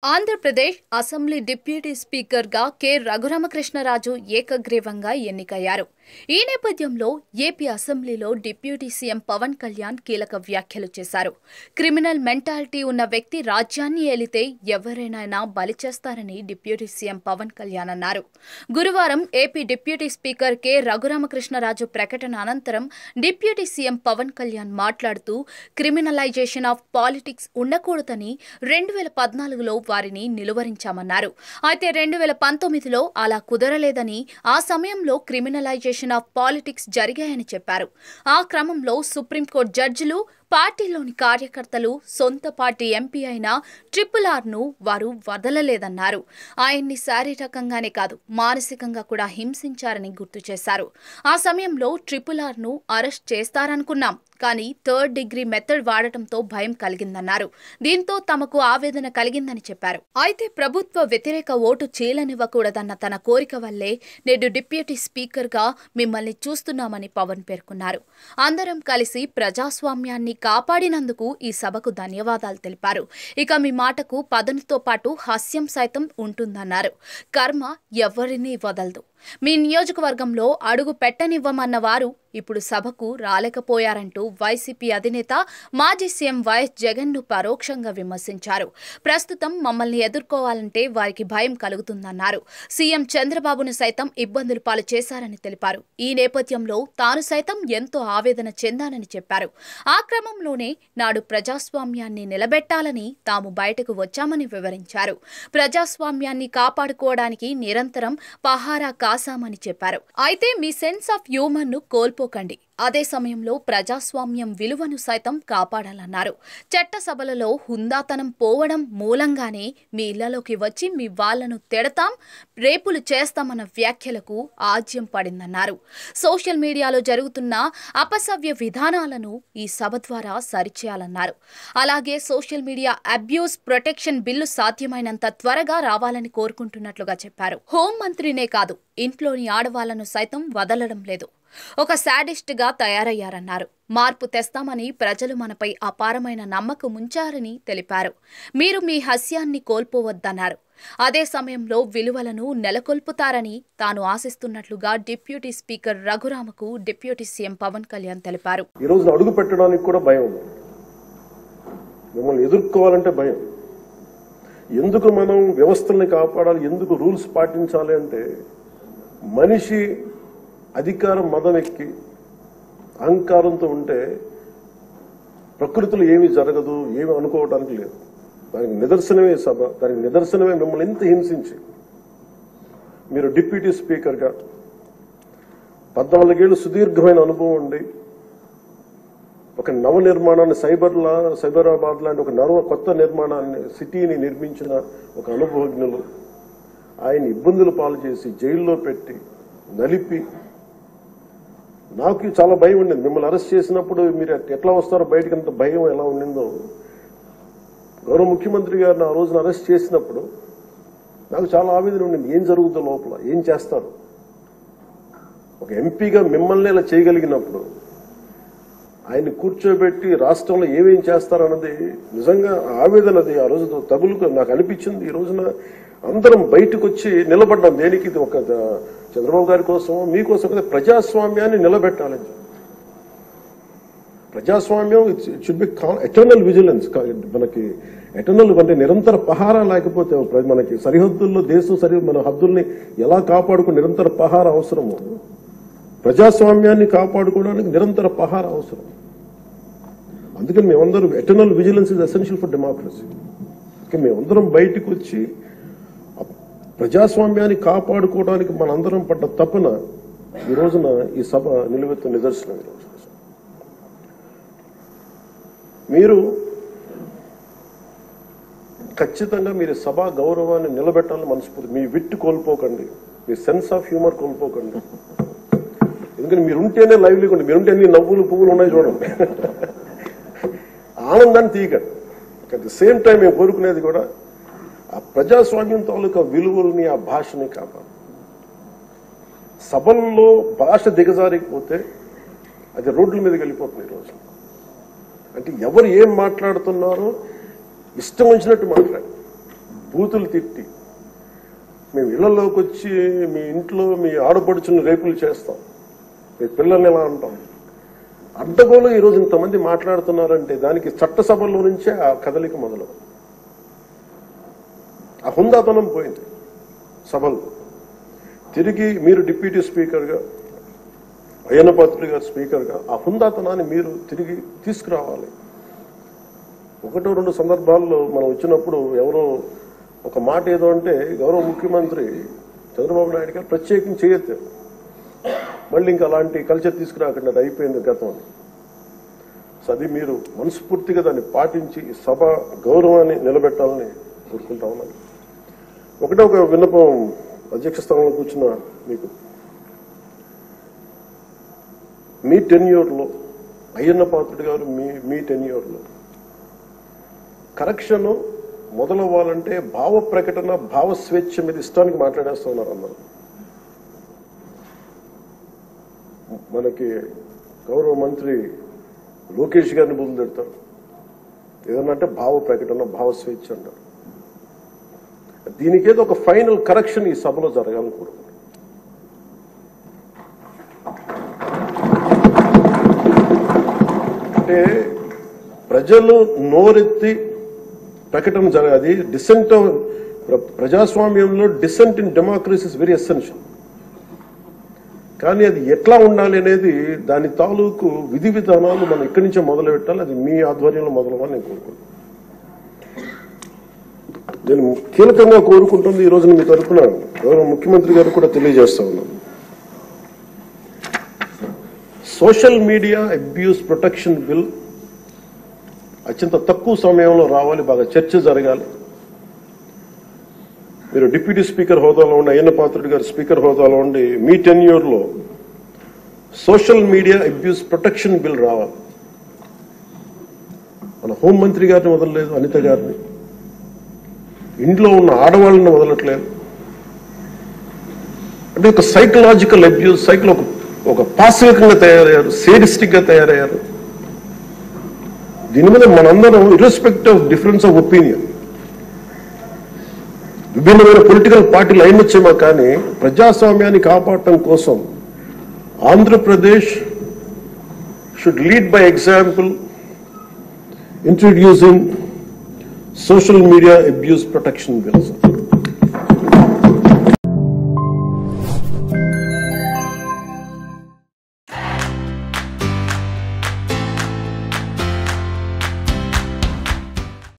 Andhra Pradesh assembly deputy స్పీకర్గా K Raghuramakrishnaraju ఏకగ్రీవంగా ఎన్నికయ్యారు. ఈ నేపథ్యంలో ఏపీ అసెంబ్లీలో డిప్యూటీ సీఎం పవన్ కళ్యాణ్ కీలక వ్యాఖ్యలు చేశారు. క్రిమినల్ మెంటాలిటీ ఉన్న వ్యక్తి రాజ్యాన్ని ఏలితే ఎవరైనా బలి చేస్తారని డిప్యూటీ సీఎం పవన్ కళ్యాణ్ అన్నారు. గురువారం AP deputy speaker K Raghuramakrishnaraju ప్రకటన అనంతరం డిప్యూటీ సీఎం పవన్ కళ్యాణ్ మాట్లాడుతూ క్రిమినలైజేషన్ ఆఫ్ పాలిటిక్స్ ఉండకూడదని 2014లో వారిని నిలువరించామన్నారు. అయితే 2019లో అలా కుదరలేదని, ఆ సమయంలో క్రిమినలైజేషన్ ఆఫ్ పాలిటిక్స్ జరిగాయని చెప్పారు. ఆ క్రమంలో సుప్రీంకోర్టు జడ్జిలు, పార్టీలోని కార్యకర్తలు, సొంత పార్టీ ఎంపీ అయిన RRRను వారు వదలలేదన్నారు. ఆయన్ని శారీరకంగానే కాదు, మానసికంగా కూడా హింసించారని గుర్తు చేశారు. ఆ సమయంలో RRRను అరెస్ట్ చేస్తారనుకున్నాం, కానీ 3rd డిగ్రీ మెథడ్ వాడటంతో భయం కలిగిందన్నారు. దీంతో తమకు ఆవేదన కలిగిందని చెప్పారు. అయితే ప్రభుత్వ వ్యతిరేక ఓటు చీలనివ్వకూడదన్న తన కోరిక వల్లే నేడు డిప్యూటీ స్పీకర్గా మిమ్మల్ని చూస్తున్నామని పవన్ పేర్కొన్నారు. అందరం కలిసి ప్రజాస్వామ్యాన్ని కాపాడినందుకు ఈ సభకు ధన్యవాదాలు తెలిపారు. ఇక మీ మాటకు పదునుతో పాటు హాస్యం సైతం ఉంటుందన్నారు. కర్మ ఎవరిని వదలదు. మీ నియోజకవర్గంలో అడుగు పెట్టనివ్వమన్న వారు ఇప్పుడు సభకు రాలేకపోయారంటూ వైసీపీ అధినేత మాజీ సీఎం వైఎస్ జగన్ను పరోక్షంగా విమర్శించారు. ప్రస్తుతం మమ్మల్ని ఎదుర్కోవాలంటే వారికి భయం కలుగుతుందన్నారు. సీఎం చంద్రబాబును సైతం ఇబ్బందులు పాలు చేశారని తెలిపారు. ఈ నేపథ్యంలో తాను సైతం ఎంతో ఆవేదన చెందానని చెప్పారు. ఆ క్రమంలోనే నాడు ప్రజాస్వామ్యాన్ని నిలబెట్టాలని తాము బయటకు వచ్చామని వివరించారు. ప్రజాస్వామ్యాన్ని కాపాడుకోవడానికి నిరంతరం పహారా కాసామని చెప్పారు. అయితే మీ సెన్స్ ఆఫ్ హ్యూమర్ ను కోల్పోకండి, అదే సమయంలో ప్రజాస్వామ్యం విలువను సైతం కాపాడాలన్నారు. చట్టసభలలో హుందాతనం పోవడం మూలంగానే మీ ఇళ్లలోకి వచ్చి మీ వాళ్లను తిడతాం, రేపులు చేస్తామన్న వ్యాఖ్యలకు ఆజ్యం పడిందన్నారు. సోషల్ మీడియాలో జరుగుతున్న అపసవ్య విధానాలను ఈ సభ ద్వారా సరిచేయాలన్నారు. అలాగే social media abuse protection bill సాధ్యమైనంత త్వరగా రావాలని కోరుకుంటున్నట్లుగా చెప్పారు. హోంమంత్రినే కాదు, ఇంట్లోని ఆడవాళ్లను సైతం వదలడం లేదు. ఒక శాడిస్ట్ గా తయారయ్యారన్నారు. మార్పు తెస్తామని ప్రజలు మనపై అపారమైన నమ్మకం ఉంచారని తెలిపారు. మీరు మీ హాస్యాన్ని కోల్పోవద్దన్నారు. అదే సమయంలో విలువలను నెలకొల్పుతారని తాను ఆశిస్తున్నట్లుగా డిప్యూటీ స్పీకర్ రఘురామకు డిప్యూటీ సీఎం పవన్ కళ్యాణ్ తెలిపారు. ఈ రోజు అడుగు పెట్టడానికి కూడా భయం ఉంది, మిమ్మల్ని ఎదుర్కోవాలంటే భయం. ఎందుకు మనం వ్యవస్థల్ని కాపాడాలి, ఎందుకు రూల్స్ పాటించాలి అంటే మనిషి అధికారం మదం ఎక్కి అహంకారంతో ఉంటే ప్రకృతిలో ఏమీ జరగదు, ఏమి అనుకోవడానికి లేదు. దానికి నిదర్శనమే సభ, దానికి నిదర్శనమే మిమ్మల్ని ఎంత హింసించి మీరు డిప్యూటీ స్పీకర్గా 14 ఏళ్ళు సుదీర్ఘమైన అనుభవం ఉండి ఒక నవ నిర్మాణాన్ని సైబరాబాద్ లాంటి ఒక కొత్త నిర్మాణాన్ని, సిటీని నిర్మించిన ఒక అనుభవజ్ఞులు ఆయన ఇబ్బందులు పాలు చేసి జైల్లో పెట్టి నలిపి, నాకు చాలా భయం ఉండింది. మిమ్మల్ని అరెస్ట్ చేసినప్పుడు మీరు ఎట్లా వస్తారో బయటకు, అంత భయం ఎలా ఉండిందో. గౌరవ ముఖ్యమంత్రి గారిని ఆ రోజున అరెస్ట్ చేసినప్పుడు నాకు చాలా ఆవేదన ఉండింది. ఏం జరుగుతుందో లోపల, ఏం చేస్తారు. ఒక ఎంపీగా మిమ్మల్ని ఇలా చేయగలిగినప్పుడు ఆయన్ని కూర్చోబెట్టి రాష్ట్రంలో ఏమేం చేస్తారన్నది నిజంగా ఆవేదన. అది ఆ రోజు తగులుకు నాకు అనిపించింది. ఈ రోజున అందరం బయటకు వచ్చి నిలబడ్డాం. దేనికి? ఇది ఒక చంద్రబాబు గారి కోసం, మీకోసం కదా, ప్రజాస్వామ్యాన్ని నిలబెట్టాలని. ప్రజాస్వామ్యం it should be eternal vigilance. మనకి ఎటర్నల్ అంటే నిరంతర పహారా లేకపోతే మనకి సరిహద్దుల్లో మన హద్దుల్ని ఎలా కాపాడుకో నిరంతర పహారా అవసరము. ప్రజాస్వామ్యాన్ని కాపాడుకోవడానికి నిరంతర పహారా అవసరం. అందుకని మేమందరం eternal vigilance is essential for democracy. మేమందరం బయటకు వచ్చి ప్రజాస్వామ్యాన్ని కాపాడుకోవడానికి మనందరం పడ్డ తపన ఈ రోజున ఈ సభ నిలువెత్తు నిదర్శనం. మీరు ఖచ్చితంగా మీరు సభా గౌరవాన్ని నిలబెట్టాలని మనస్ఫూర్తి. మీ విట్టు కోల్పోకండి, మీ సెన్స్ ఆఫ్ హ్యూమర్ కోల్పోకండి. ఎందుకంటే మీరుంటేనే లైవ్లీగా ఉండి, మీరుంటే అన్ని నవ్వులు పువ్వులు ఉన్నాయి చూడండి. ఆనందాన్ని తీయకండి. అట్ ది సేమ్ టైం మేము కోరుకునేది కూడా ఆ ప్రజాస్వామ్యం తాలూకా విలువలని, ఆ భాషని కాపాడు. సభల్లో భాష దిగజారిపోతే అది రోడ్ల మీదకి వెళ్ళిపోతుంది ఈరోజు. అంటే ఎవరు ఏం మాట్లాడుతున్నారో ఇష్టం వచ్చినట్టు మాట్లాడు. బూతులు తిట్టి మేము ఇళ్లలోకి వచ్చి మీ ఇంట్లో మీ ఆడపడుచుని రేపులు చేస్తాం, మీ పిల్లల్ని ఎలా అంటాం, అడ్డగోలు ఈరోజు ఇంతమంది మాట్లాడుతున్నారంటే దానికి చట్టసభలో నుంచే ఆ కదలిక మొదలు. ఆ హుందాతనం పోయింది సభలో. తిరిగి మీరు డిప్యూటీ స్పీకర్గా, అయ్యన్న పాత్రుడు గారు స్పీకర్గా ఆ హుందాతనాన్ని మీరు తిరిగి తీసుకురావాలి. ఒకటో రెండు సందర్భాల్లో మనం వచ్చినప్పుడు ఎవరో ఒక మాట ఏదో అంటే గౌరవ ముఖ్యమంత్రి చంద్రబాబు నాయుడు గారు ప్రత్యేకించి చేయొద్దు, మళ్ళీ ఇంకా అలాంటి కల్చర్ తీసుకురాకండి, అది అయిపోయింది గతం అని. సో అది మీరు మనస్ఫూర్తిగా దాన్ని పాటించి సభ గౌరవాన్ని నిలబెట్టాలని కోరుకుంటా ఉన్నాను. ఒకటే ఒక విన్నపం అధ్యక్ష స్థానంలో కూర్చున్న మీకు, మీ టెన్యూర్లో అయ్యన్న పాత్రుడు గారు మీ టెన్యూర్లో కరెక్షన్ మొదలవ్వాలంటే భావ ప్రకటన, భావ స్వేచ్ఛ మీద ఇష్టానికి మాట్లాడేస్తూ ఉన్నారు అందరూ. మనకి గౌరవ మంత్రి లోకేష్ గారిని బుద్ధులు తిడతారు, ఏదన్నా అంటే భావ ప్రకటన, భావ స్వేచ్ఛ అంటారు. దీనికేదో ఒక ఫైనల్ కరెక్షన్ ఈ సభలో జరగాలని కోరుకుంటున్నాను. అంటే ప్రజలు నోరెత్తి ప్రకటన జరగాలి. డిసెంట్ ప్రజాస్వామ్యంలో dissent in democracy is very essential. కానీ అది ఎట్లా ఉండాలి అనేది దాని తాలూకు విధి విధానాలు మనం ఇక్కడి నుంచే మొదలు పెట్టాలి. అది మీ ఆధ్వర్యంలో మొదలవ్వాలని నేను కోరుకుంటున్నాను. నేను కీలకంగా కోరుకుంటుంది ఈ రోజున మీ తరఫున గౌరవ ముఖ్యమంత్రి గారు కూడా తెలియజేస్తా ఉన్నాను. Social media abuse protection bill అత్యంత తక్కువ సమయంలో రావాలి, బాగా చర్చ జరగాలి. మీరు డిప్యూటీ స్పీకర్ హోదాలో ఉండి, అయ్యన్న పాత్రుడు గారు స్పీకర్ హోదాలో ఉండి మీ టెన్యూర్లో social media abuse protection bill రావాలి. మన హోంమంత్రి గారిని వదలలేదు, అనిత గారిని, ఇంట్లో ఉన్న ఆడవాళ్ళని వదలట్లేదు. అంటే ఒక సైకలాజికల్ అబ్యూస్, ఒక పాశవికంగా తయారయ్యారు, సేడిస్టిక్ గా తయారయ్యారు. దీని మీద మనందరం irrespective of difference of opinion, విభిన్నమైన పొలిటికల్ పార్టీలు అయినొచ్చేమో కానీ ప్రజాస్వామ్యాన్ని కాపాడటం కోసం Andhra Pradesh should lead by example introducing social media abuse protection bills.